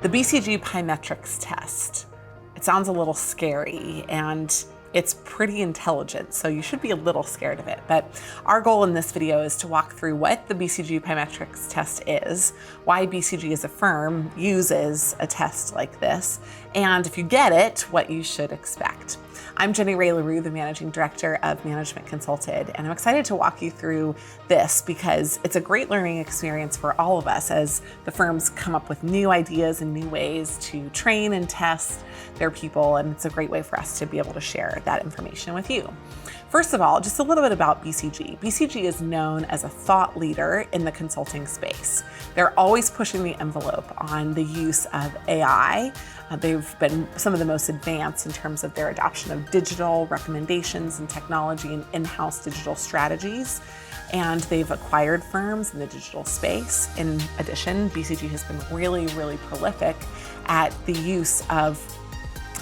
The BCG Pymetrics Test. It sounds a little scary and it's pretty intelligent, so you should be a little scared of it. But our goal in this video is to walk through what the BCG Pymetrics Test is, why BCG as a firm uses a test like this, and if you get it, what you should expect. I'm Jenny Ray LaRue, the Managing Director of Management Consulted, and I'm excited to walk you through this because it's a great learning experience for all of us as the firms come up with new ideas and new ways to train and test their people, and it's a great way for us to be able to share that information with you. First of all, just a little bit about BCG. BCG is known as a thought leader in the consulting space. They're always pushing the envelope on the use of AI. They've been some of the most advanced in terms of their adoption of digital recommendations and technology and in-house digital strategies. And they've acquired firms in the digital space. In addition, BCG has been really prolific at the use of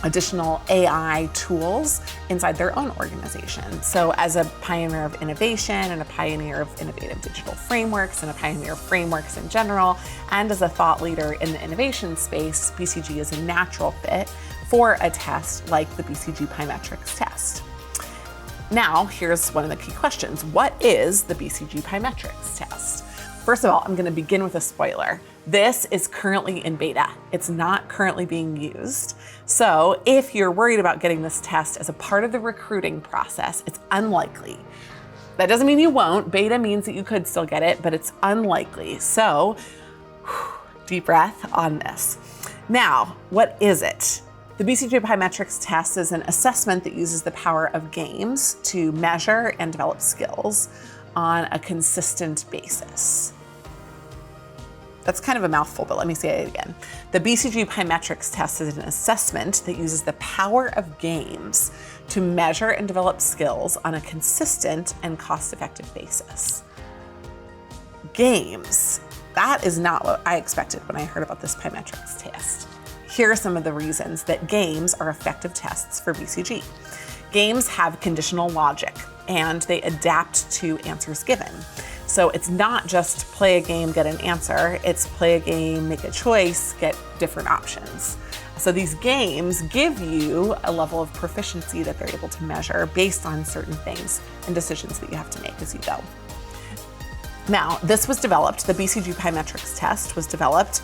additional AI tools inside their own organization. So as a pioneer of innovation and a pioneer of innovative digital frameworks and a pioneer of frameworks in general, and as a thought leader in the innovation space, BCG is a natural fit for a test like the BCG Pymetrics Test. Now, here's one of the key questions. What is the BCG Pymetrics Test? First of all, I'm going to begin with a spoiler. This is currently in beta. It's not currently being used. So if you're worried about getting this test as a part of the recruiting process, it's unlikely. That doesn't mean you won't. Beta means that you could still get it, but it's unlikely. So deep breath on this. Now, what is it? The BCG Pymetrics Test is an assessment that uses the power of games to measure and develop skills on a consistent basis. That's kind of a mouthful, but let me say it again. The BCG Pymetrics Test is an assessment that uses the power of games to measure and develop skills on a consistent and cost-effective basis. Games. That is not what I expected when I heard about this Pymetrics test. Here are some of the reasons that games are effective tests for BCG. Games have conditional logic and they adapt to answers given. So it's not just play a game, get an answer, it's play a game, make a choice, get different options. So these games give you a level of proficiency that they're able to measure based on certain things and decisions that you have to make as you go. Now, this was developed, the BCG Pymetrics Test was developed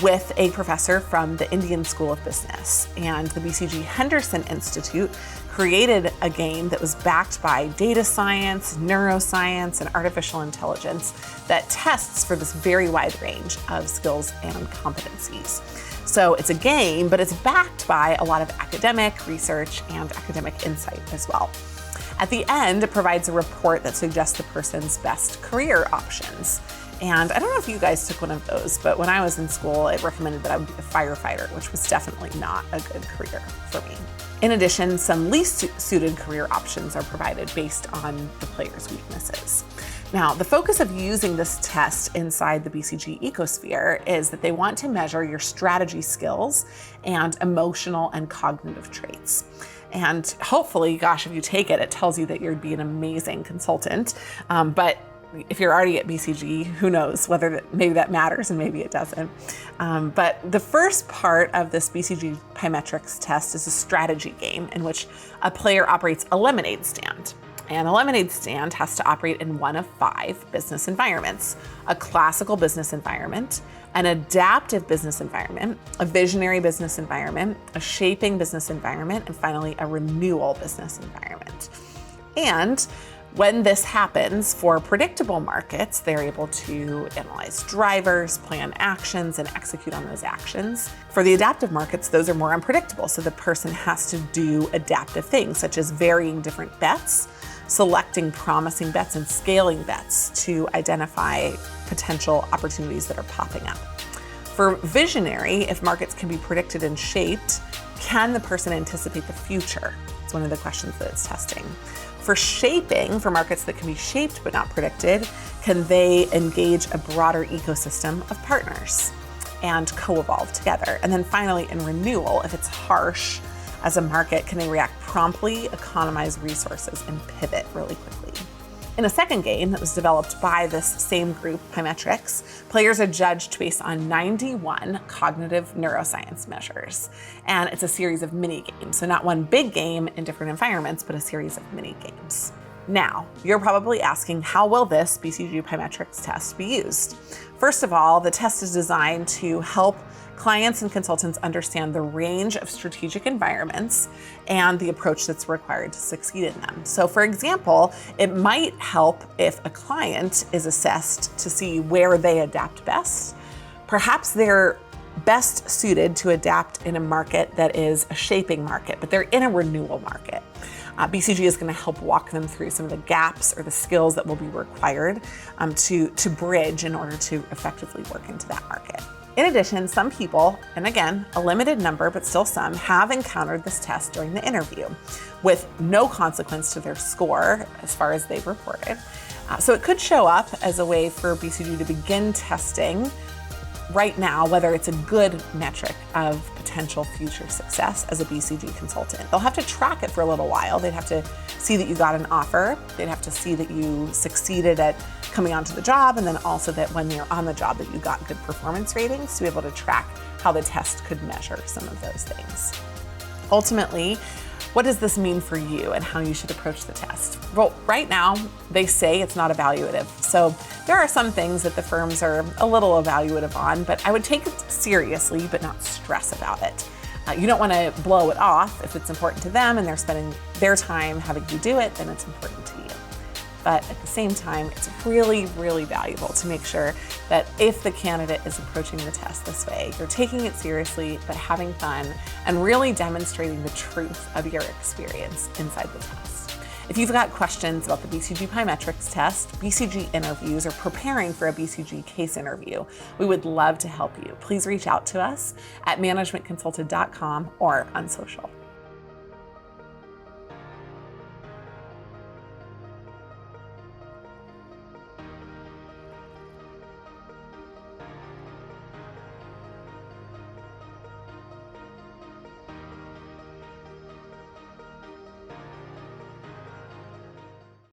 with a professor from the Indian School of Business, and the BCG Henderson Institute created a game that was backed by data science, neuroscience, and artificial intelligence that tests for this very wide range of skills and competencies. So it's a game, but it's backed by a lot of academic research and academic insight as well. At the end, it provides a report that suggests the person's best career options. And I don't know if you guys took one of those, but when I was in school, it recommended that I would be a firefighter, which was definitely not a good career for me. In addition, some least suited career options are provided based on the player's weaknesses. Now, the focus of using this test inside the BCG ecosphere is that they want to measure your strategy skills and emotional and cognitive traits. And hopefully, gosh, if you take it, it tells you that you'd be an amazing consultant. But if you're already at BCG, who knows whether maybe that matters and maybe it doesn't. But the first part of this BCG Pymetrics test is a strategy game in which a player operates a lemonade stand. And a lemonade stand has to operate in one of 5 business environments: a classical business environment, an adaptive business environment, a visionary business environment, a shaping business environment, and finally a renewal business environment. And when this happens for predictable markets, they're able to analyze drivers, plan actions, and execute on those actions. For the adaptive markets, those are more unpredictable, so the person has to do adaptive things such as varying different bets, selecting promising bets, and scaling bets to identify potential opportunities that are popping up. For visionary, if markets can be predicted and shaped, can the person anticipate the future? It's one of the questions that it's testing. For shaping, for markets that can be shaped but not predicted, can they engage a broader ecosystem of partners and co-evolve together? And then finally, in renewal, if it's harsh as a market, can they react promptly, economize resources, and pivot really quickly? In a second game that was developed by this same group, Pymetrics, players are judged based on 91 cognitive neuroscience measures. And it's a series of mini games. So not one big game in different environments, but a series of mini games. Now, you're probably asking, how will this BCG Pymetrics test be used? First of all, the test is designed to help clients and consultants understand the range of strategic environments and the approach that's required to succeed in them. So for example, it might help if a client is assessed to see where they adapt best. Perhaps they're best suited to adapt in a market that is a shaping market, but they're in a renewal market. BCG is going to help walk them through some of the gaps or the skills that will be required to bridge in order to effectively work into that market. In addition, some people, and again, a limited number, but still some, have encountered this test during the interview with no consequence to their score as far as they've reported. So it could show up as a way for BCG to begin testing right now whether it's a good metric of potential future success as a BCG consultant. They'll have to track it for a little while. They'd have to see that you got an offer. They'd have to see that you succeeded at coming onto the job, and then also that when you're on the job that you got good performance ratings to be able to track how the test could measure some of those things. Ultimately, what does this mean for you and how you should approach the test? Well, right now, they say it's not evaluative. So there are some things that the firms are a little evaluative on, but I would take it seriously, but not stress about it. You don't want to blow it off. If it's important to them and they're spending their time having you do it, then it's important to you. But at the same time, it's really, really valuable to make sure that if the candidate is approaching the test this way, you're taking it seriously, but having fun and really demonstrating the truth of your experience inside the test. If you've got questions about the BCG Pymetrics test, BCG interviews, or preparing for a BCG case interview, we would love to help you. Please reach out to us at managementconsulted.com or on social.